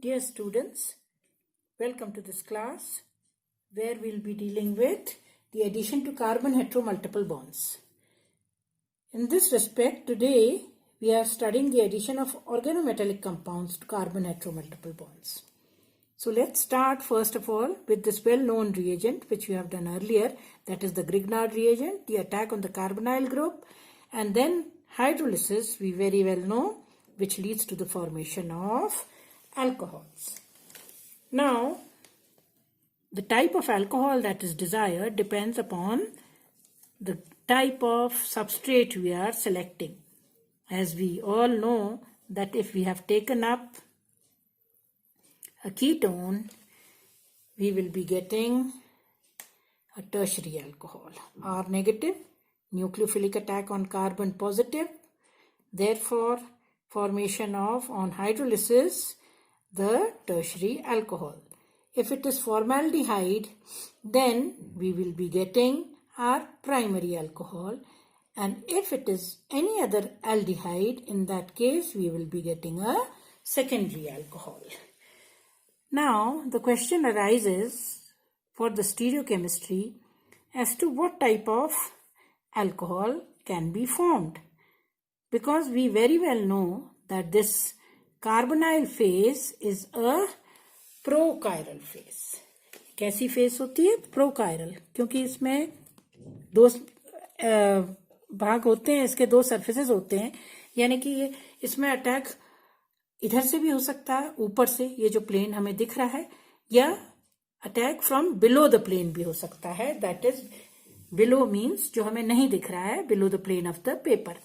Dear students, welcome to this class where we'll be dealing with the addition to carbon heteromultiple bonds. In this respect, today we are studying the addition of organometallic compounds to carbon heteromultiple bonds. So let's start first of all with this well-known reagent which we have done earlier, that is the Grignard reagent, the attack on the carbonyl group, and then hydrolysis we very well know, which leads to the formation of alcohols. Now, the type of alcohol that is desired depends upon the type of substrate we are selecting. As we all know that if we have taken up a ketone, we will be getting a tertiary alcohol. R negative, nucleophilic attack on carbon positive, therefore formation of, on hydrolysis, the tertiary alcohol. If it is formaldehyde, then we will be getting our primary alcohol, and if it is any other aldehyde, in that case we will be getting a secondary alcohol. Now the question arises for the stereochemistry as to what type of alcohol can be formed, because we very well know that this carbonyl phase is a prochiral face. कैसी face होती है? प्रोकायरल, क्योंकि इसमें दो भाग होते हैं, इसके दो सरफेसेस होते हैं, यानी कि ये इसमें अटैक इधर से भी हो सकता है, ऊपर से ये जो प्लेन हमें दिख रहा है, या attack from below the plane भी हो सकता है. दैट इज बिलो मीन्स जो हमें नहीं दिख रहा है, below the plane of the paper.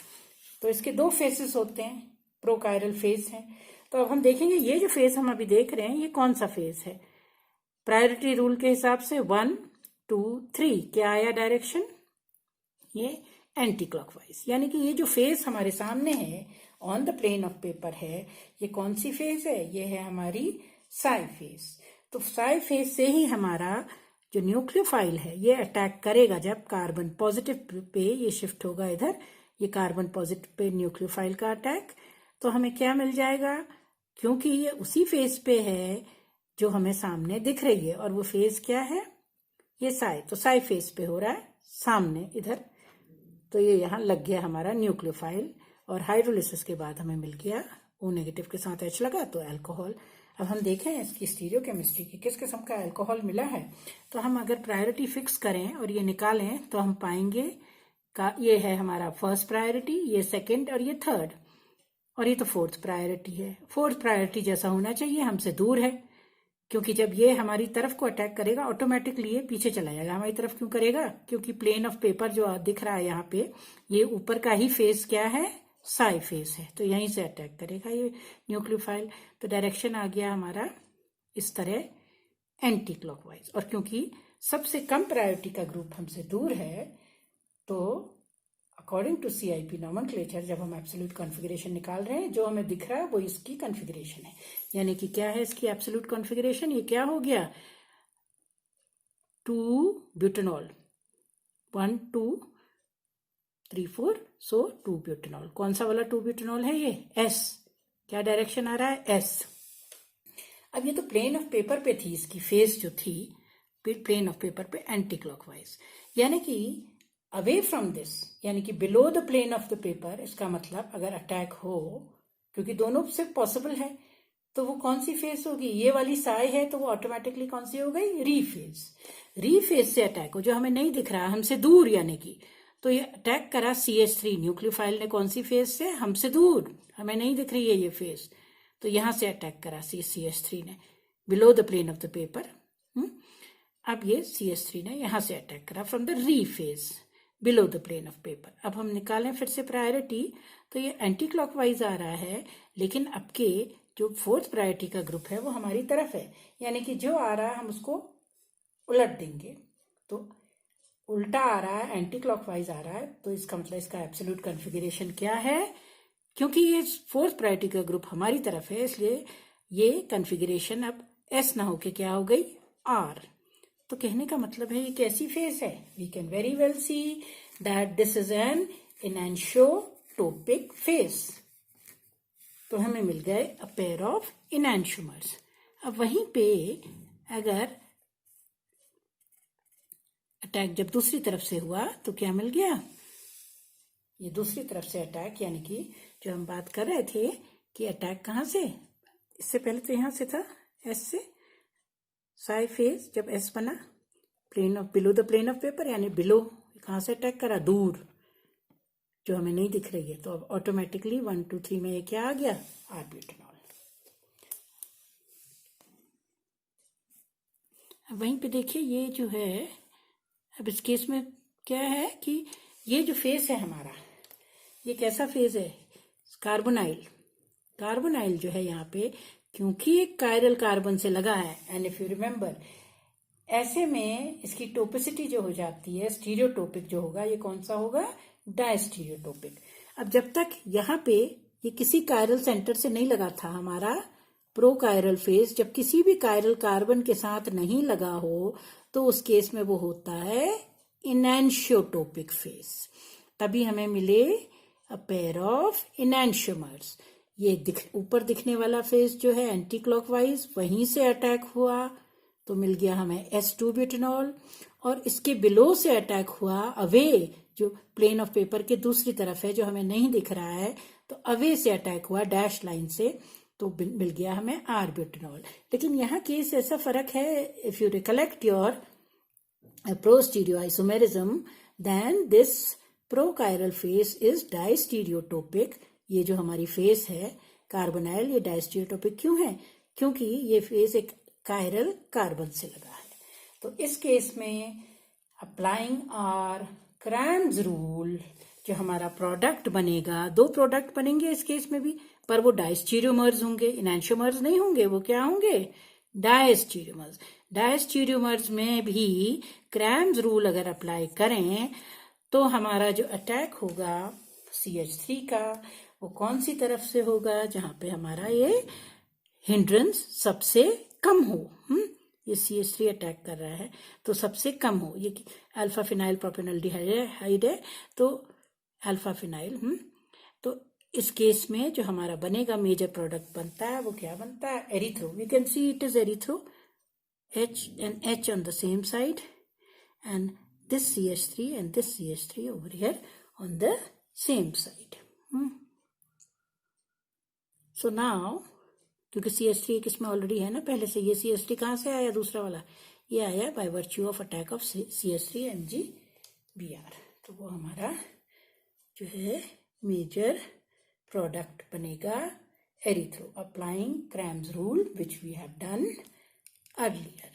तो इसके दो फेसेस होते हैं, प्रोकायरल फेस है. तो अब हम देखेंगे ये जो फेज हम अभी देख रहे हैं ये कौन सा फेज है. प्रायोरिटी रूल के हिसाब से 1, 2, 3 क्या आया डायरेक्शन? ये एंटी क्लॉकवाइज. यानी कि ये जो फेज हमारे सामने है on the plane of paper है, ये कौन सी फेज है? ये है हमारी साई फेज. तो साई फेज से ही हमारा जो न्यूक्लियोफाइल है ये अटैक करेगा. जब कार्बन पॉजिटिव पे ये शिफ्ट होगा इधर, ये कार्बन पॉजिटिव पे न्यूक्लियोफाइल का अटैक, तो हमें क्या मिल जाएगा? क्योंकि ये उसी फेज पे है जो हमें सामने दिख रही है, और वो फेज क्या है? ये साई. तो साई फेज पे हो रहा है सामने इधर, तो ये यहाँ लग गया हमारा न्यूक्लियोफाइल, और हाइड्रोलिसिस के बाद हमें मिल गया O नेगेटिव के साथ H लगा तो अल्कोहल. अब हम देखें इसकी स्टीरियोकेमिस्ट्री की किस किस्म का अल्कोहल मिला है. तो हम अगर प्रायोरिटी फिक्स करें और ये निकालें तो हम पाएंगे का ये है हमारा फर्स्ट प्रायोरिटी, ये सेकेंड और ये थर्ड, और ये तो फोर्थ प्रायोरिटी है. फोर्थ प्रायोरिटी जैसा होना चाहिए हमसे दूर है, क्योंकि जब ये हमारी तरफ को अटैक करेगा ऑटोमेटिकली ये पीछे चला जाएगा. हमारी तरफ क्यों करेगा? क्योंकि प्लेन ऑफ पेपर जो दिख रहा है यहाँ पे, ये ऊपर का ही फेस क्या है? साई फेस है. तो यहीं से अटैक करेगा ये न्यूक्लियोफाइल. तो डायरेक्शन आ गया हमारा इस तरह एंटी क्लॉकवाइज. और क्योंकि सबसे कम प्रायोरिटी का ग्रुप हमसे दूर है, तो अकॉर्डिंग टू CIP नॉमेनक्लेचर जब हम एब्सोल्यूट कॉन्फ़िगरेशन निकाल रहे हैं, जो हमें दिख रहा है वो इसकी कॉन्फ़िगरेशन है. यानी कि क्या है इसकी एब्सोल्यूट कॉन्फ़िगरेशन? ये क्या हो गया? 2 ब्यूटेनॉल, 1 2 3 4, सो 2 ब्यूटेनॉल. कौन सा वाला 2 ब्यूटेनॉल है? ये S. क्या डायरेक्शन आ रहा है? S. अब ये तो प्लेन ऑफ पेपर पे थी, इसकी फेस जो थी प्लेन ऑफ पेपर पे एंटी क्लॉकवाइज, यानी कि अवे फ्रॉम दिस, यानी कि below the plane of the paper. इसका मतलब अगर अटैक हो, क्योंकि दोनों से पॉसिबल है, तो वो कौन सी फेज होगी? ये वाली साई है तो वो ऑटोमेटिकली कौन सी हो गई? री फेज. री फेज से अटैक हो, जो हमें नहीं दिख रहा, हमसे दूर, यानी कि तो ये अटैक करा CH3 न्यूक्लियोफाइल ने. कौन सी फेज से? हमसे दूर, हमें नहीं दिख रही है ये फेज, तो यहां से अटैक करा CH3 ने below the plane of the paper. अब ये CH3 ने यहां से अटैक करा from the re face below the plane of paper. अब हम निकालें फिर से प्रायोरिटी, तो ये एंटी क्लॉकवाइज आ रहा है, लेकिन अब के जो फोर्थ प्रायोरिटी का ग्रुप है वो हमारी तरफ है, यानी कि जो आ रहा है हम उसको उलट देंगे. तो उल्टा आ रहा है, एंटी क्लॉकवाइज आ रहा है, तो इसका मतलब इसका एब्सोल्यूट कॉन्फ़िगरेशन क्या है? क्योंकि ये फोर्थ प्रायोरिटी का ग्रुप हमारी तरफ है, इसलिए ये कॉन्फ़िगरेशन अब S ना होके क्या हो गई? R. तो कहने का मतलब है ये कैसी फेज है? We can very well see that this is an enantiotopic phase. तो हमें मिल गए अ पेयर ऑफ इनैंशियोमर्स। अब वहीं पे अगर अटैक जब दूसरी तरफ से हुआ तो क्या मिल गया, ये दूसरी तरफ से अटैक, यानी कि जो हम बात कर रहे थे कि अटैक कहाँ से, इससे पहले तो यहाँ से था एस से, साई फेज जब एस बना plane of below the plane of paper, यानी बिलो कहाँ से अटैक करा, दूर जो हमें नहीं दिख रही है। तो अब ऑटोमेटिकली 1 2 3 में ये क्या आ गया, आर-ब्यूटेनॉल। अब वहीं पे देखिए ये जो है, अब इस केस में क्या है कि ये जो फेस है हमारा, ये कैसा फेज है, कार्बोनाइल। कार्बोनाइल जो है यहाँ पे क्योंकि एक कायरल कार्बन से लगा है, एंड इफ यू रिमेंबर ऐसे में इसकी टोपिसिटी जो हो जाती है, स्टीरियोटोपिक जो होगा, ये कौन सा होगा, डायस्टीरियोटोपिक। अब जब तक यहाँ पे ये किसी कायरल सेंटर से नहीं लगा था हमारा प्रोकायरल फेज, जब किसी भी कायरल कार्बन के साथ नहीं लगा हो तो उस केस में वो होता है इनैंशियोटोपिक फेज। तभी हमें मिले अ पेयर ऑफ इनैंशियोमर्स। ये ऊपर दिखने वाला फेज जो है एंटी क्लॉकवाइज, वहीं से अटैक हुआ तो मिल गया हमें S2 ब्यूटेनॉल, और इसके बिलो से अटैक हुआ अवे, जो प्लेन ऑफ पेपर के दूसरी तरफ है जो हमें नहीं दिख रहा है, तो अवे से अटैक हुआ डैश लाइन से, तो मिल गया हमें आर ब्यूटेनॉल। लेकिन यहाँ केस ऐसा फर्क है, if you recollect your prostereoisomerism, then this prochiral face is diastereotopic. ये जो हमारी फेस है कार्बोनाइल, ये डायस्टीरियोटोपिक क्यों है, क्योंकि ये फेस एक कायरल कार्बन से लगा है। तो इस केस में अप्लाइंग आर क्रैम्स रूल, जो हमारा प्रोडक्ट बनेगा, दो प्रोडक्ट बनेंगे इस केस में भी, पर वो डायस्टीरियोमर्स होंगे, इनैंशियोमर्स नहीं होंगे, वो क्या होंगे, डायस्टीरियोमर्स। डायस्टीरियोमर्स में भी क्रैम्स रूल अगर अप्लाई करें तो हमारा जो अटैक होगा CH3 का, वो कौन सी तरफ से होगा, जहां पे हमारा ये हिंड्रेंस सबसे कम हो। ये CH3 अटैक कर रहा है तो सबसे कम हो, ये अल्फा फिनाइल प्रोपेनॉल्डिहाइड है, तो अल्फा फिनाइल। तो इस केस में जो हमारा बनेगा मेजर प्रोडक्ट बनता है, वो क्या बनता है, erythro. We can see it is erythro, H and H on the same side, and this CH3 and this CH3 over here on the same side. So now, क्योंकि CH3 एक इसमें already है ना पहले से, ये CH3 कहाँ से आया, दूसरा वाला ये आया by virtue of attack of CH3 MgBr। तो वो हमारा जो है मेजर प्रोडक्ट बनेगा erythro, applying Cram's rule which we have done earlier.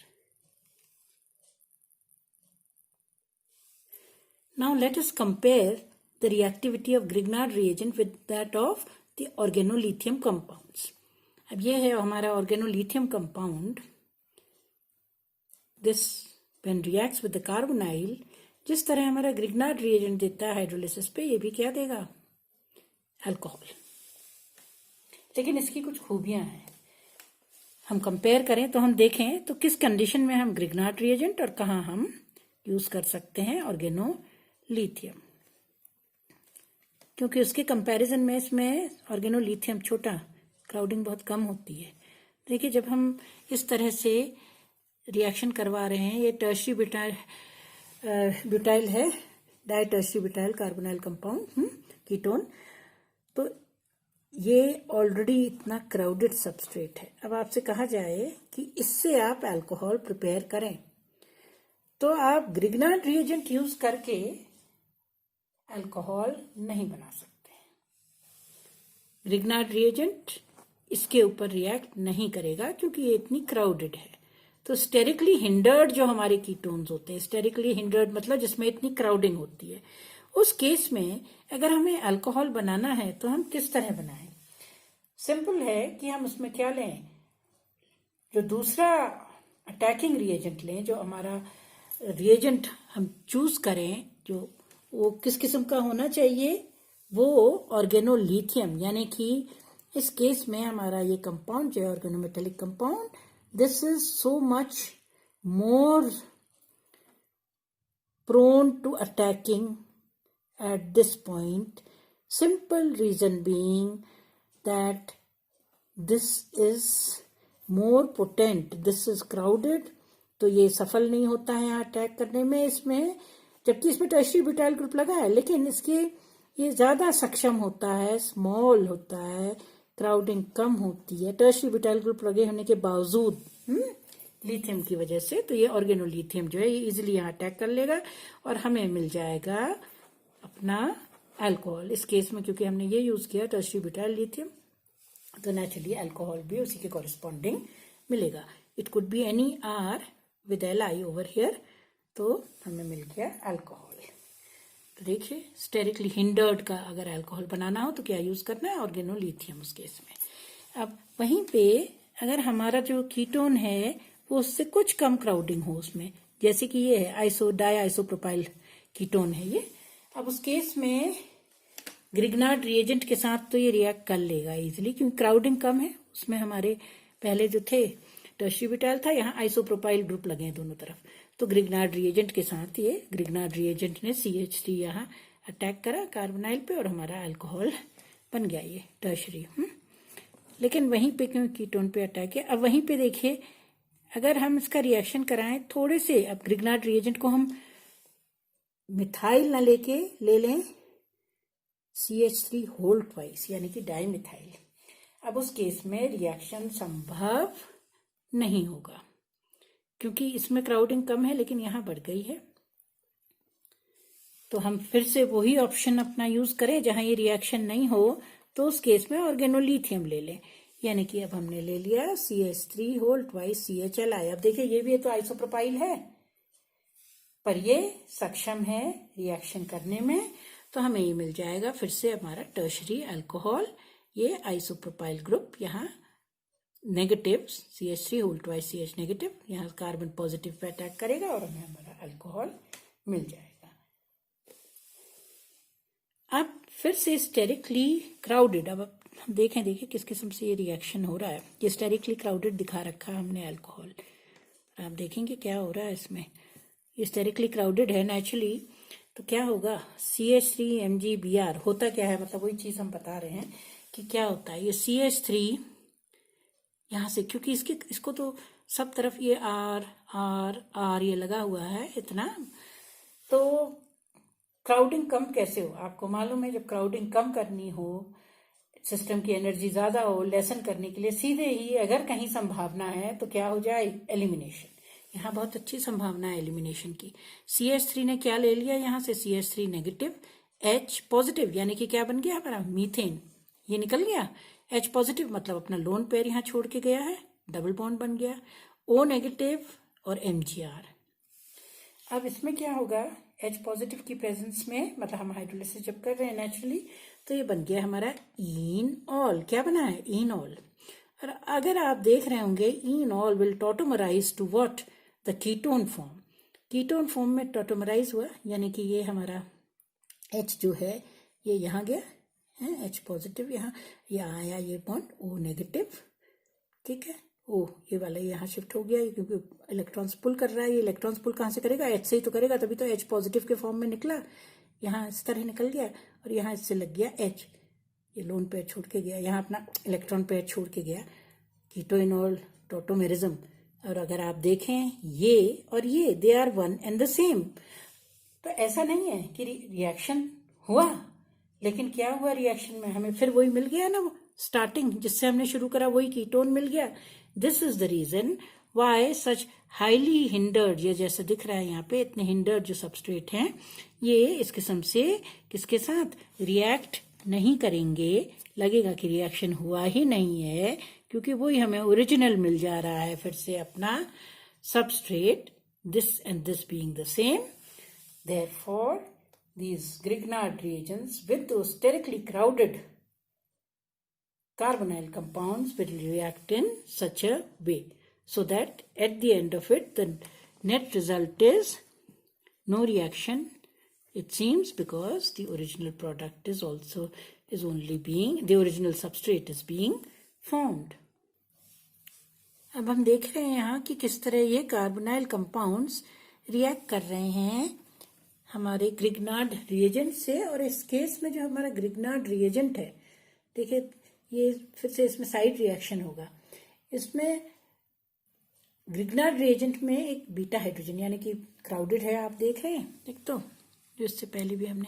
Now let us compare the reactivity of Grignard reagent with that of the organolithium compounds. अब ये है हमारा organolithium compound. This when reacts with the carbonyl, जिस तरह हमारा Grignard reagent देता है hydrolysis पे, ये भी क्या देगा, अल्कोहल। लेकिन इसकी कुछ खूबियां हैं, हम कंपेयर करें तो हम देखें तो किस कंडीशन में हम Grignard reagent और कहाँ हम यूज कर सकते हैं ऑर्गेनोलिथियम, क्योंकि उसके कंपैरिजन में इसमें ऑर्गेनोलिथियम छोटा, क्राउडिंग बहुत कम होती है। देखिए जब हम इस तरह से रिएक्शन करवा रहे हैं, ये टर्शरी ब्यूटाइल है, di tertiary butyl carbonyl compound ketone, तो ये ऑलरेडी इतना क्राउडेड सबस्ट्रेट है। अब आपसे कहा जाए कि इससे आप अल्कोहल प्रिपेयर करें, तो आप ग्रिग्नार्ड रिएजेंट यूज करके अल्कोहल नहीं बना सकते। ग्रिग्नार्ड रिएजेंट इसके ऊपर रिएक्ट नहीं करेगा क्योंकि ये इतनी क्राउडेड है। तो स्टेरिकली हिंडर्ड जो हमारे कीटोन्स होते हैं, स्टेरिकली हिंडर्ड मतलब जिसमें इतनी क्राउडिंग होती है, उस केस में अगर हमें अल्कोहल बनाना है तो हम किस तरह बनाएं। सिंपल है कि हम उसमें क्या लें, जो दूसरा अटैकिंग रिएजेंट लें, जो हमारा रिएजेंट हम चूज करें, जो वो किस किस्म का होना चाहिए, वो ऑर्गेनोलिथियम, यानी कि इस केस में हमारा ये कंपाउंड जो है organometallic compound, this is so much more prone to attacking at this point, simple reason being that this is more potent, this is crowded, तो ये सफल नहीं होता है यहाँ अटैक करने में इसमें, जबकि इसमें टर्शियरी ब्यूटाइल ग्रुप लगा है, लेकिन इसके ये ज्यादा सक्षम होता है, स्मॉल होता है, क्राउडिंग कम होती है टर्शियरी ब्यूटाइल ग्रुप लगे होने के बावजूद लिथियम की वजह से। तो ये ऑर्गेनोलिथियम जो है ये इजिली यहाँ अटैक कर लेगा और हमें मिल जाएगा अपना अल्कोहल। इस केस में क्योंकि हमने ये यूज किया टर्शियरी ब्यूटाइल लिथियम, तो नेचुरली अल्कोहल भी उसी के कॉरेस्पॉन्डिंग मिलेगा। It could be any R with Li over here, तो हमें मिल गया अल्कोहल। तो देखिए स्टेरिकली हिंडर्ड का अगर अल्कोहल बनाना हो तो क्या यूज करना है, ऑर्गेनोलिथियम उस केस में। अब वहीं पे अगर हमारा जो कीटोन है वो उससे कुछ कम क्राउडिंग हो उसमें, जैसे कि ये है डाई आइसोप्रोपाइल कीटोन है ये, अब उस केस में ग्रिग्नार्ड रिएजेंट के साथ तो ये रिएक्ट कर लेगा इजिली, क्योंकि क्राउडिंग कम है उसमें। हमारे पहले जो थे टर्शियरी ब्यूटाइल था, यहाँ आइसोप्रोपाइल ग्रुप लगे हैं दोनों तरफ, तो ग्रिग्नार्ड रिएजेंट के साथ ये ग्रिग्नार्ड रिएजेंट ने CH3 यहाँ अटैक करा कार्बोनाइल पे और हमारा अल्कोहल बन गया ये टर्शियरी। लेकिन वहीं पे क्यों कीटोन पे अटैक है। अब वहीं पे देखिए अगर हम इसका रिएक्शन कराएं थोड़े से, अब ग्रिग्नार्ड रिएजेंट को हम मिथाइल ना लेके ले लें CH3 होल ट्वाइस यानी कि डाई मिथाइल, अब उस केस में रिएक्शन संभव नहीं होगा क्योंकि इसमें क्राउडिंग कम है लेकिन यहां बढ़ गई है। तो हम फिर से वही ऑप्शन अपना यूज करें जहां ये रिएक्शन नहीं हो, तो उस केस में ऑर्गेनोलिथियम ले लें, यानी कि अब हमने ले लिया CH3 होल ट्वाइस CHLi। अब देखिए ये भी तो आइसोप्रोपाइल है पर ये सक्षम है रिएक्शन करने में, तो हमें ये मिल जाएगा फिर से हमारा टर्शियरी अल्कोहल। ये आइसोप्रोपाइल ग्रुप यहाँ negative CH3 whole twice CH negative यहाँ कार्बन पॉजिटिव पे अटैक करेगा और हमें हमारा अल्कोहल मिल जाएगा। अब फिर से स्टेरिकली क्राउडेड, अब हम देखिए किस किस्म से ये रिएक्शन हो रहा है। ये स्टेरिकली क्राउडेड दिखा रखा है हमने अल्कोहल, आप देखेंगे क्या हो रहा है इसमें। ये स्टेरिकली क्राउडेड है नेचुरली, तो क्या होगा CH3MgBr होता क्या है, मतलब वही चीज हम बता रहे हैं कि क्या होता है। ये CH3 यहाँ से क्योंकि इसको तो सब तरफ ये R ये लगा हुआ है इतना, तो क्राउडिंग कम कैसे हो आपको मालूम है। जब क्राउडिंग कम करनी हो, सिस्टम की एनर्जी ज्यादा हो, लेसन करने के लिए सीधे ही अगर कहीं संभावना है तो क्या हो जाए, एलिमिनेशन। यहाँ बहुत अच्छी संभावना है एलिमिनेशन की। CH3 ने क्या ले लिया यहाँ से, CH3 नेगेटिव H पॉजिटिव, यानी कि क्या बन गया हमारा मीथेन, ये निकल गया। H पॉजिटिव मतलब अपना लोन पेयर यहाँ छोड़ के गया है, डबल बॉन्ड बन गया। O नेगेटिव और Mgr। अब इसमें क्या होगा, H पॉजिटिव की प्रेजेंस में, मतलब हम हाइड्रोलिसिस जब कर रहे हैं नेचुरली, तो ये बन गया हमारा इनऑल। क्या बना है, इनऑल। और अगर आप देख रहे होंगे enol will tautomerise to what, the ketone form. Ketone form में टॉटोमराइज हुआ, यानी कि ये हमारा H जो है ये यहाँ गया है, H पॉजिटिव यहाँ, ये आया ये बॉन्ड O नेगेटिव, ठीक है। ओ ये वाला यहाँ शिफ्ट हो गया क्योंकि इलेक्ट्रॉन्स पुल कर रहा है। ये इलेक्ट्रॉन्स पुल कहाँ से करेगा, H से ही तो करेगा, तभी तो H पॉजिटिव के फॉर्म में निकला, यहाँ इस तरह निकल गया और यहाँ इससे लग गया H, ये लोन पेयर छोड़ के गया, यहाँ अपना इलेक्ट्रॉन पेयर छोड़ के गया, कीटोइनॉल टॉटोमेरिज्म। और अगर आप देखें ये और ये they are one and the same, तो ऐसा नहीं है कि रिएक्शन हुआ, लेकिन क्या हुआ रिएक्शन में, हमें फिर वही मिल गया ना, वो स्टार्टिंग जिससे हमने शुरू करा वही कीटोन मिल गया। This is the reason why such highly hindered, ये जैसे दिख रहा है यहाँ पे, इतने हिंडर्ड जो सबस्ट्रेट हैं ये इस किस्म से किसके साथ रिएक्ट नहीं करेंगे, लगेगा कि रिएक्शन हुआ ही नहीं है, क्योंकि वही हमें ओरिजिनल मिल जा रहा है फिर से अपना substrate, this and this being the same. Therefore these Grignard reagents with those sterically crowded carbonyl compounds will react in such a way so that at the end of it the net result is no reaction, it seems, because the original product is only being, the original substrate is being formed. अब हम देख रहे हैं यहाँ कि किस तरह ये कार्बोनाइल कंपाउंड्स रिएक्ट कर रहे हैं हमारे ग्रिग्नार्ड रिएजेंट से। और इस केस में जो हमारा ग्रिग्नार्ड रिएजेंट है, देखिए ये फिर से इसमें साइड रिएक्शन होगा। इसमें ग्रिग्नार्ड रिएजेंट में एक बीटा हाइड्रोजन यानी कि क्राउडेड है, आप देख रहे हैं, देख तो जो इससे पहले भी हमने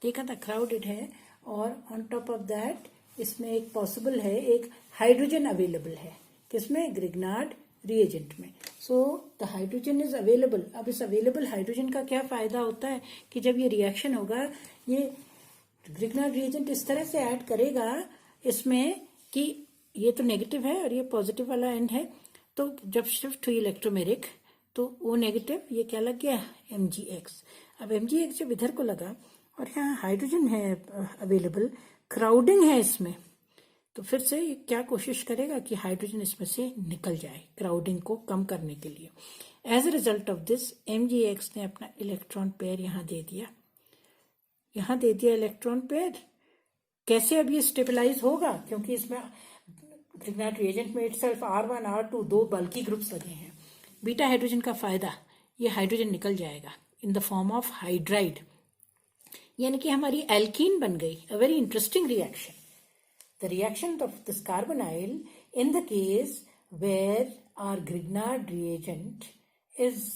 देखा था क्राउडेड है, और ऑन टॉप ऑफ दैट इसमें एक पॉसिबल है एक हाइड्रोजन अवेलेबल है किसमें, ग्रिग्नार्ड रिएजेंट में। So the hydrogen is available. अब इस अवेलेबल हाइड्रोजन का क्या फायदा होता है कि जब ये रिएक्शन होगा, ये ग्रिग्नार्ड रिएजेंट इस तरह से ऐड करेगा इसमें कि ये तो नेगेटिव है और ये पॉजिटिव वाला एंड है, तो जब शिफ्ट हुई इलेक्ट्रोमेरिक तो वो नेगेटिव ये क्या लग गया, Mgx। अब Mgx जब इधर को लगा और यहाँ हाइड्रोजन है अवेलेबल, क्राउडिंग है इसमें, तो फिर से ये क्या कोशिश करेगा कि हाइड्रोजन इसमें से निकल जाए क्राउडिंग को कम करने के लिए। As a result of this Mgx ने अपना इलेक्ट्रॉन पेयर यहाँ दे दिया इलेक्ट्रॉन पेयर। कैसे अब ये स्टेबलाइज होगा, क्योंकि इसमें ग्रिग्नार्ड रिएजेंट में इटसेल्फ R1 R2 दो बल्की ग्रुप्स लगे हैं। बीटा हाइड्रोजन का फायदा, ये हाइड्रोजन निकल जाएगा in the form of hydride, यानी कि हमारी एल्कीन बन गई। A very interesting reaction, the reaction of this carbonyl in the case where R Grignard reagent is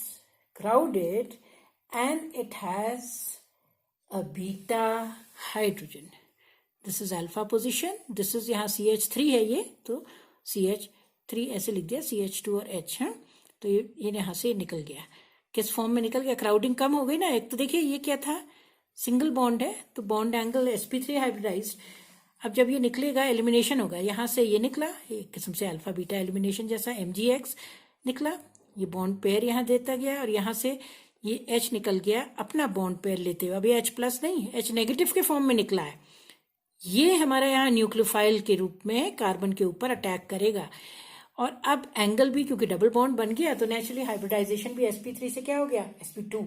crowded and it has a beta hydrogen. This is alpha position, this is यहाँ CH3 है ये, तो CH3 ऐसे लिख दिया, CH2 और H है, तो ये यहाँ से निकल गया। किस फॉर्म में निकल गया, क्राउडिंग कम हो गई ना। एक तो देखिए ये क्या था, सिंगल बॉन्ड है तो बॉन्ड एंगल sp3 हाइब्रिडाइज्ड। अब जब ये निकलेगा एलिमिनेशन होगा, यहाँ से ये निकला, एक किस्म से अल्फा बीटा एलिमिनेशन जैसा Mgx निकला, ये बॉन्ड पेयर यहाँ देता गया और यहाँ से ये H निकल गया अपना बॉन्ड पेयर लेते हुए। अब ये H प्लस नहीं, H नेगेटिव के फॉर्म में निकला है। ये हमारा यहाँ न्यूक्लियोफाइल के रूप में कार्बन के ऊपर अटैक करेगा, और अब एंगल भी क्योंकि डबल बॉन्ड बन गया तो नेचुरली हाइब्रिडाइजेशन भी sp3 से क्या हो गया, sp2।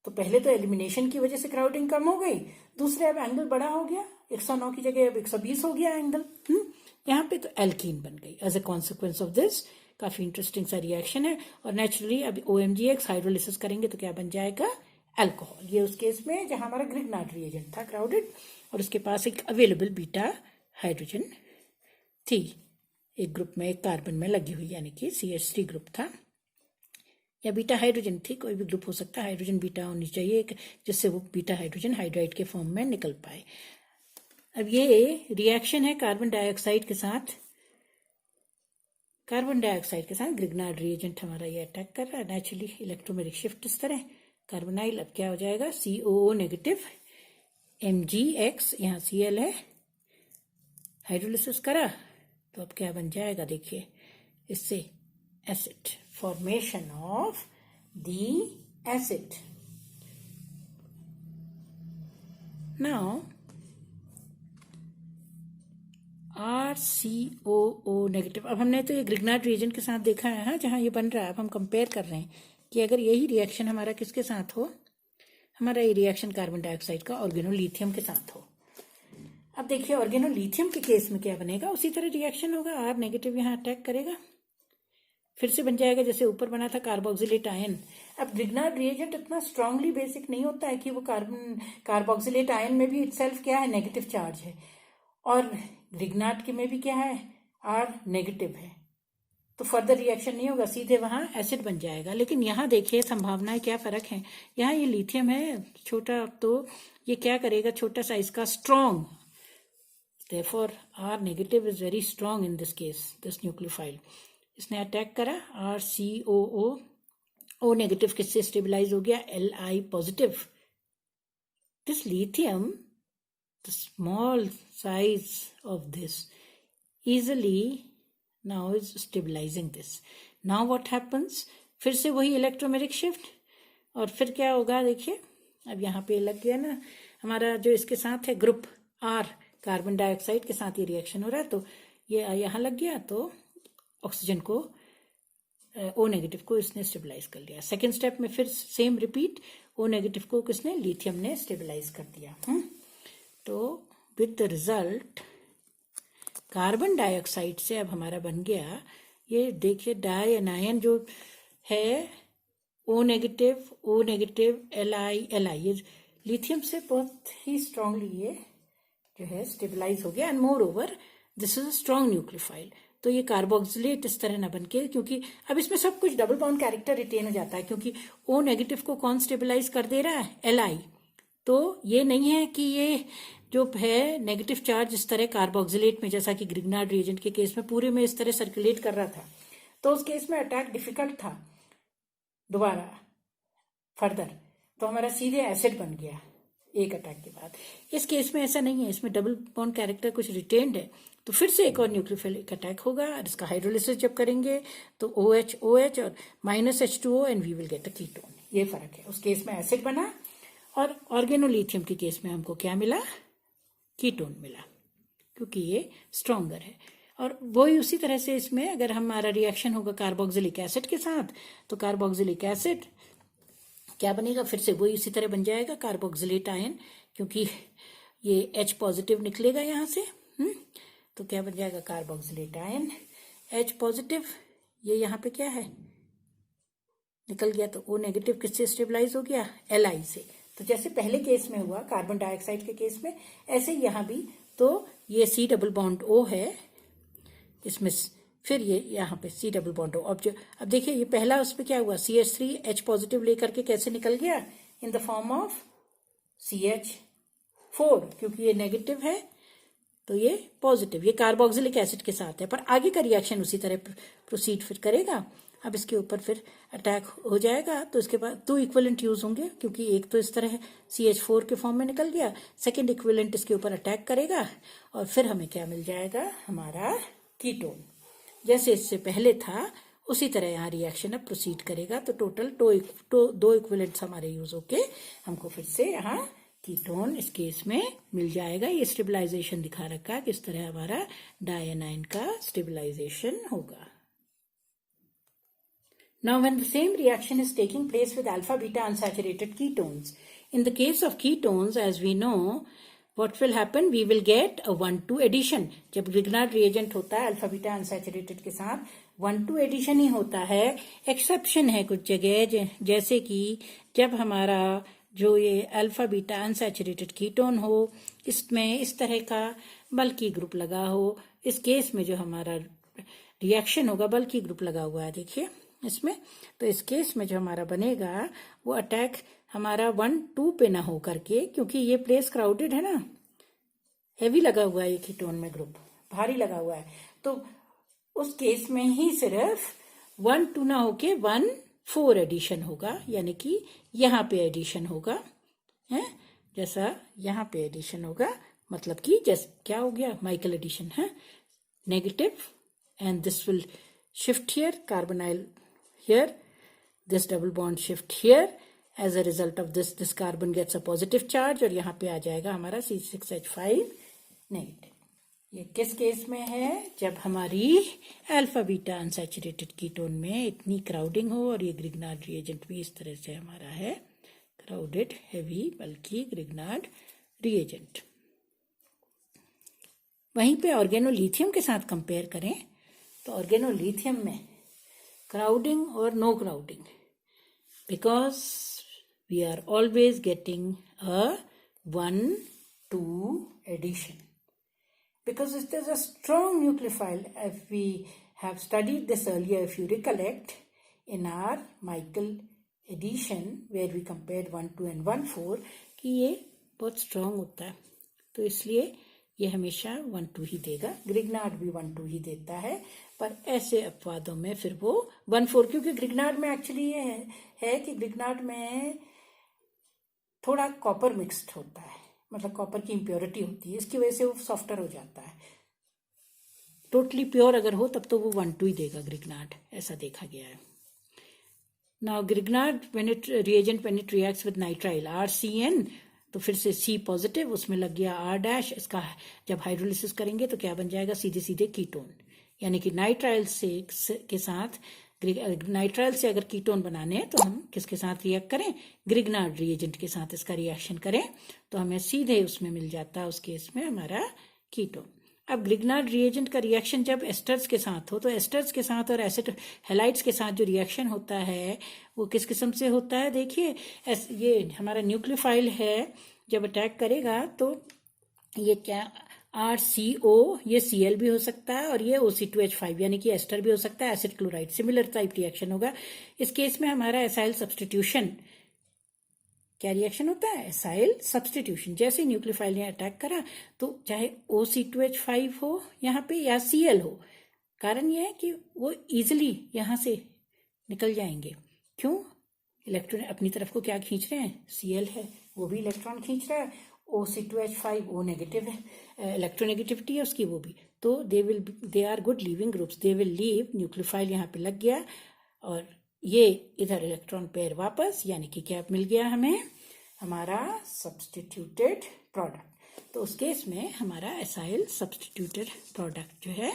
तो पहले तो एलिमिनेशन की वजह से क्राउडिंग कम हो गई, दूसरे अब एंगल बड़ा हो गया, 109 की जगह अब 120 हो गया एंगल यहाँ पे, तो एल्कीन बन गई as a consequence of this. काफी इंटरेस्टिंग सा रिएक्शन है। और नेचुरली अब OMgx हाइड्रोलिसिस करेंगे तो क्या बन जाएगा, अल्कोहल। ये उस केस में जहां हमारा ग्रिग्नार्ड रिएजेंट था क्राउडेड और उसके पास एक अवेलेबल बीटा हाइड्रोजन थी, एक ग्रुप में एक कार्बन में लगी हुई, यानी कि CH3 ग्रुप था या बीटा हाइड्रोजन थी, कोई भी ग्रुप हो सकता है, हाइड्रोजन बीटा होनी चाहिए जिससे वो बीटा हाइड्रोजन हाइड्राइड के फॉर्म में निकल पाए। अब ये रिएक्शन है कार्बन डाइऑक्साइड के साथ, ग्रिग्नार्ड रिएजेंट हमारा ये अटैक कर रहा है। नेचुरली इलेक्ट्रोमेरिक शिफ्ट इस तरह, कार्बोनाइल अब क्या हो जाएगा, COO नेगेटिव, Mgx यहाँ Cl है, हाइड्रोलिसिस करा तो अब क्या बन जाएगा, देखिए इससे acid, formation of the acid. Now RCOO negative. अब हमने तो ये ग्रिग्नार्ड रिएजेंट के साथ देखा है, हाँ, जहाँ ये बन रहा है। अब हम कंपेयर कर रहे हैं कि अगर यही रिएक्शन हमारा किसके साथ हो, हमारा ये रिएक्शन कार्बन डाइऑक्साइड का ऑर्गेनोलिथियम के साथ हो। अब देखिए ऑर्गेनोलिथियम के केस में क्या बनेगा, उसी तरह रिएक्शन होगा, R नेगेटिव यहाँ अटैक करेगा, फिर से बन जाएगा जैसे ऊपर बना था कार्बोक्सिलेट आयन। अब ग्रिग्नार्ड रिएजेंट इतना स्ट्रांगली बेसिक नहीं होता है कि वो कार्बोक्सिलेट आयन में भी इटसेल्फ क्या है, नेगेटिव चार्ज है, और ग्रिग्नार्ड के में भी क्या है, R नेगेटिव है, तो फर्दर रिएक्शन नहीं होगा, सीधे वहां एसिड बन जाएगा। लेकिन यहाँ देखिए संभावनाएं क्या फर्क है, यहाँ ये लिथियम है छोटा, तो ये क्या करेगा, छोटा साइज का strong, therefore R negative is very strong in this case, this nucleophile. इसने अटैक करा, RCOO, O नेगेटिव किससे स्टेबलाइज हो गया, Li positive. This lithium, the small size of this easily now is stabilizing this. Now what happens, फिर से वही electromeric shift, और फिर क्या होगा, देखिए अब यहाँ पे लग गया ना हमारा जो इसके साथ है ग्रुप R, कार्बन डाइऑक्साइड के साथ ये रिएक्शन हो रहा है, तो ये यहाँ लग गया, तो ऑक्सीजन को O नेगेटिव को इसने स्टेबलाइज कर लिया। सेकेंड स्टेप में फिर सेम रिपीट, O नेगेटिव को किसने, लिथियम ने स्टेबलाइज कर दिया। तो with the result carbon dioxide से अब हमारा बन गया, ये देखिए डाई एनायन जो है, O नेगेटिव Li, ये लिथियम से बहुत ही स्ट्रांगली ये जो है स्टेबलाइज हो गया, and more over this is a strong nucleophile. तो ये कार्बोक्सिलेट इस तरह ना बनके, क्योंकि अब इसमें सब कुछ डबल बॉन्ड कैरेक्टर रिटेन हो जाता है, क्योंकि O नेगेटिव को कौन स्टेबलाइज कर दे रहा है, Li। तो ये नहीं है कि ये जो है नेगेटिव चार्ज इस तरह कार्बोक्सिलेट में, जैसा कि ग्रिग्नार्ड रिएजेंट के केस में पूरे में इस तरह सर्कुलेट कर रहा था, तो उस केस में अटैक डिफिकल्ट था दोबारा फर्दर, तो हमारा सीधे एसिड बन गया एक अटैक के बाद। इस केस में ऐसा नहीं है, इसमें डबल बॉन्ड कैरेक्टर कुछ रिटेन्ड है, तो फिर से एक और न्यूक्लियोफिलिक अटैक होगा, और इसका हाइड्रोलिसिस जब करेंगे तो OH OH और -H2O and we will get a ketone. ये फर्क है, उस केस में एसिड बना, और ऑर्गेनोलिथियम के केस में हमको क्या मिला, कीटोन मिला, क्योंकि ये स्ट्रॉन्गर है। और वही उसी तरह से इसमें अगर हमारा रिएक्शन होगा कार्बोक्सिलिक एसिड के साथ, तो कार्बोक्सिलिक एसिड क्या बनेगा, फिर से वही उसी तरह बन जाएगा कार्बोक्सिलेट आयन, क्योंकि ये H पॉजिटिव निकलेगा यहाँ से, तो क्या बन जाएगा कार्बोक्सिलेट आयन H पॉजिटिव, ये यहाँ पे क्या है निकल गया, तो O नेगेटिव किससे स्टेबलाइज हो गया, Li से। तो जैसे पहले केस में हुआ कार्बन डाइऑक्साइड के केस में, ऐसे ही यहाँ भी, तो ये C डबल बॉन्ड O है इसमें, फिर ये यहाँ पे C डबल बॉन्ड O। अब देखिए ये पहला उसमें क्या हुआ, CH3 H पॉजिटिव लेकर के कैसे निकल गया, इन द फॉर्म ऑफ CH4, क्योंकि ये नेगेटिव है तो ये पॉजिटिव, ये कार्बोक्सिलिक एसिड के साथ है, पर आगे का रिएक्शन उसी तरह प्रोसीड फिर करेगा। अब इसके ऊपर फिर अटैक हो जाएगा, तो इसके बाद 2 इक्विवेलेंट यूज होंगे, क्योंकि एक तो इस तरह CH4 के फॉर्म में निकल गया, सेकेंड इक्विवेलेंट इसके ऊपर अटैक करेगा, और फिर हमें क्या मिल जाएगा, हमारा कीटोन। जैसे इससे पहले था उसी तरह यहाँ रिएक्शन अब प्रोसीड करेगा, तो टोटल 2 इक्विवेलेंट्स हमारे यूज होके हमको फिर से यहाँ कीटोन इस केस में मिल जाएगा। ये स्टेबलाइजेशन दिखा रखा है किस तरह हमारा डायनाइन का स्टेबलाइजेशन होगा। Now when the same reaction is taking place with alpha beta unsaturated ketones, in the case of ketones, as we know, what will happen, we will get a 1-2 addition। जब Grignard reagent होता है alpha beta unsaturated के साथ 1-2 addition ही होता है। Exception है कुछ जगह, जैसे कि जब हमारा जो ये अल्फा बीटा अनसैचुरेटेड कीटोन हो, इसमें इस तरह का बल्कि ग्रुप लगा हो, इस केस में जो हमारा रिएक्शन होगा बल्कि ग्रुप लगा हुआ है, देखिए इसमें, तो इस केस में जो हमारा बनेगा वो अटैक हमारा 1-2 पे ना हो करके, क्योंकि ये प्लेस क्राउडेड है ना, हैवी लगा हुआ है ये कीटोन में ग्रुप, भारी लगा हुआ है, तो उस केस में ही सिर्फ 1-2 ना होके 1-4 एडिशन होगा, यानी कि यहाँ पे एडिशन होगा, है जैसा यहाँ पे एडिशन होगा, मतलब कि जैसे क्या हो गया, माइकल एडिशन है, negative, and this will shift here, carbonyl here, this double bond shift here, as a result of this carbon gets a positive charge, और यहाँ पे आ जाएगा हमारा C6H5 नेगेटिव। ये किस केस में है, जब हमारी अल्फा बीटा अनसैचुरेटेड कीटोन में इतनी क्राउडिंग हो, और ये ग्रिग्नार्ड रिएजेंट भी इस तरह से हमारा है क्राउडेड, हैवी, बल्कि ग्रिग्नार्ड रिएजेंट। वहीं पे ऑर्गेनोलिथियम के साथ कंपेयर करें तो ऑर्गेनोलिथियम में क्राउडिंग और no crowding, because we are always getting a 1-2 addition, because it is a strong nucleophile. If we have studied this earlier, if you recollect, in our Michael edition where we compared 1-2 and 1-4, कि ये बहुत strong होता है, तो इसलिए ये हमेशा 1-2 ही देगा। ग्रिग्नार्ड भी 1-2 ही देता है, पर ऐसे अपवादों में फिर वो 1-4, क्योंकि ग्रिग्नार्ड में एक्चुअली ये है कि ग्रिग्नार्ड में थोड़ा कॉपर मिक्स्ड होता है, मतलब कॉपर की इम्प्योरिटी होती है, इसकी वजह से वो सॉफ्टर हो जाता है। टोटली प्योर अगर हो तब तो वो 1-2 ही देगा ग्रिग्नार्ड, ऐसा देखा गया है। Now Grignard when it reacts with nitrile RCN, तो फिर से C पॉजिटिव, उसमें लग गया R', इसका जब हाइड्रोलिसिस करेंगे तो क्या बन जाएगा, सीधे सीधे कीटोन, यानी कि नाइट्राइल के साथ नाइट्राइल से अगर कीटोन बनाने हैं तो हम किसके साथ रिएक्ट करें, ग्रिग्नार्ड रिएजेंट के साथ इसका रिएक्शन करें, तो हमें सीधे उसमें मिल जाता है उस केस में हमारा कीटोन। अब ग्रिग्नार्ड रिएजेंट का रिएक्शन जब एस्टर्स के साथ हो, तो एस्टर्स के साथ और एसिड हैलाइड्स के साथ जो रिएक्शन होता है वो किस किस्म से होता है, देखिए ये हमारा न्यूक्लियोफाइल है, जब अटैक करेगा तो ये क्या RCO, ये Cl भी हो सकता है और ये OC2H5 यानी कि एस्टर भी हो सकता है, acid chloride, similar type reaction होगा। इस केस में हमारा एसाइल सब्सटीट्यूशन, क्या रिएक्शन होता है? Acyl substitution. जैसे न्यूक्लियोफाइल ने अटैक करा तो चाहे OC2H5 हो यहाँ पे या Cl हो, कारण यह है कि वो इजिली यहाँ से निकल जाएंगे। क्यों? इलेक्ट्रॉन अपनी तरफ को क्या खींच रहे हैं? Cl है, वो भी इलेक्ट्रॉन खींच रहा है। OC2H5 O नेगेटिव है, इलेक्ट्रोनेगेटिविटी है उसकी, वो भी। तो they are good leaving groups, they will leave. Nucleophile यहाँ पे लग गया और ये इधर इलेक्ट्रॉन पेयर वापस, यानी कि क्या मिल गया हमें? हमारा सब्सटीट्यूटेड प्रोडक्ट। तो उस केस में हमारा एसाइल सब्सटीट्यूटेड प्रोडक्ट जो है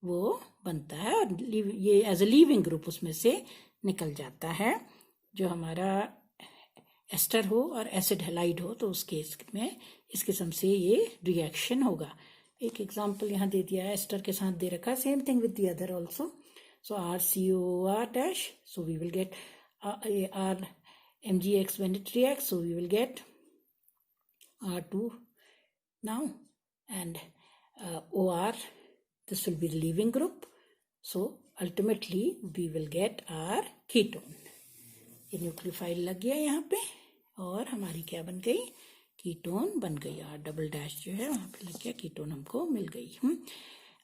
वो बनता है और ये एज ए लीविंग ग्रुप उसमें से निकल जाता है। जो हमारा एस्टर हो और एसिड हैलाइड हो तो उस केस में इस किस्म से ये रिएक्शन होगा। एक एग्जांपल यहाँ दे दिया है, एस्टर के साथ दे रखा, same thing with the other also. So RCOR dash, so we will get RMgX when it reacts, so we will get R2 now, and OR, this will be the leaving group, so ultimately we will get our ketone. ये nucleophile लग गया यहाँ पे और हमारी क्या बन गई? कीटोन बन गई। R डबल डैश जो है वहाँ पे लग गया, कीटोन हमको मिल गई।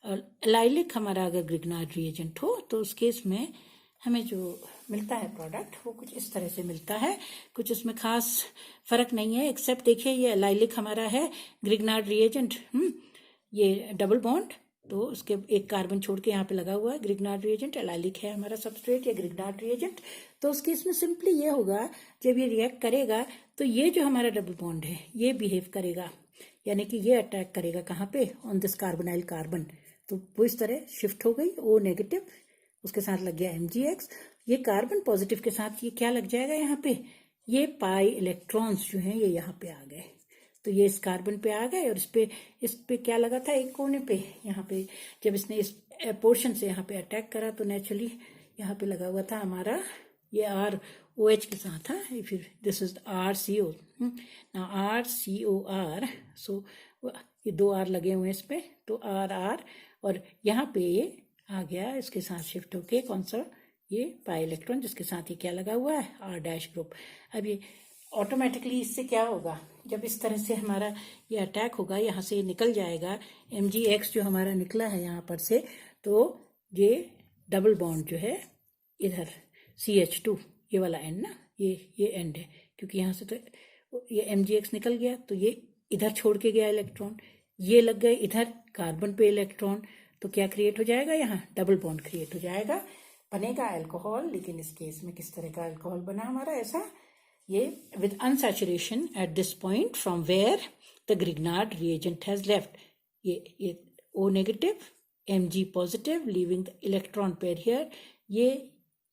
एलाइलिक हमारा अगर ग्रिग्नार्ड रिएजेंट हो तो उस केस में हमें जो मिलता है प्रोडक्ट वो कुछ इस तरह से मिलता है। कुछ उसमें खास फर्क नहीं है, एक्सेप्ट देखिए ये एलाइलिक हमारा है ग्रिग्नार्ड रिएजेंट, ये डबल बॉन्ड, तो उसके एक कार्बन छोड़ के यहाँ पे लगा हुआ है ग्रिग्नार्ड रिएजेंट। एलाइलिक है हमारा सबस्ट्रेट या ग्रिग्नार्ड रिएजेंट। तो उस केस में सिंपली ये होगा, जब ये रिएक्ट करेगा तो ये जो हमारा डबल बॉन्ड है ये बिहेव करेगा, यानी कि ये अटैक करेगा कहाँ पे? On this carbonyl carbon. तो वो इस तरह शिफ्ट हो गई, O नेगेटिव, उसके साथ लग गया MgX। ये कार्बन पॉजिटिव के साथ ये क्या लग जाएगा यहाँ पे? ये पाई इलेक्ट्रॉन्स जो हैं ये यहाँ पे आ गए। तो ये इस कार्बन पे आ गए और इस पे क्या लगा था? एक कोने पे, यहाँ पे जब इसने इस पोर्शन से यहाँ पे अटैक करा तो नेचुरली यहाँ पे लगा हुआ था हमारा ये ROH के साथ। हाँ, फिर दिस इज RCO ना, RCOR। सो ये 2 R लगे हुए हैं इस पे, तो RR, और यहाँ पे ये आ गया इसके साथ शिफ्ट होके कौन सा? ये पाई इलेक्ट्रॉन, जिसके साथ ये क्या लगा हुआ है? R dash group. अब ये ऑटोमेटिकली इससे क्या होगा? जब इस तरह से हमारा ये अटैक होगा, यहाँ से निकल जाएगा MgX जो हमारा निकला है यहाँ पर से, तो ये डबल बॉन्ड जो है इधर CH2, ये वाला एंड ना, ये एंड है, क्योंकि यहाँ से तो ये MgX निकल गया तो ये इधर छोड़ के गया इलेक्ट्रॉन, ये लग गए इधर कार्बन पे इलेक्ट्रॉन, तो क्या क्रिएट हो जाएगा? यहाँ डबल बॉन्ड क्रिएट हो जाएगा, बनेगा अल्कोहल। लेकिन इस केस में किस तरह का अल्कोहल बना हमारा? ऐसा, ये with unsaturation at this point from where the Grignard reagent has left. ये O negative, Mg positive, leaving the electron pair here.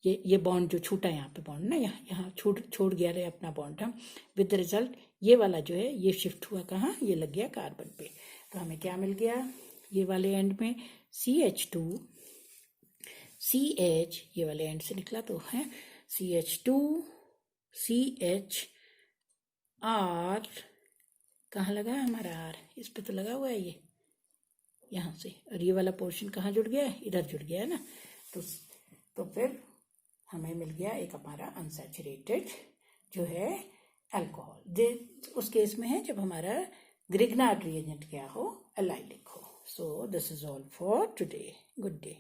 ये बॉन्ड जो छूटा यहाँ पे बॉन्ड ना, यहाँ छोड़ गया रहे अपना बॉन्ड। हम विद द रिजल्ट ये वाला जो है ये शिफ्ट हुआ कहाँ? ये लग गया कार्बन पे। तो हमें क्या मिल गया? ये वाले एंड में CH2 CH, ये वाले एंड से निकला तो है CH2 CH R, कहाँ लगा है हमारा R? इस पे तो लगा हुआ है ये यहाँ से, और ये वाला पोर्शन कहाँ जुड़ गया है? इधर जुड़ गया है ना। तो फिर हमें मिल गया एक हमारा अनसैचुरेटेड जो है अल्कोहल। उस केस में है जब हमारा ग्रिग्नार्ड रिएजेंट क्या हो? एलाइलिक हो। So this is all for today. Good day.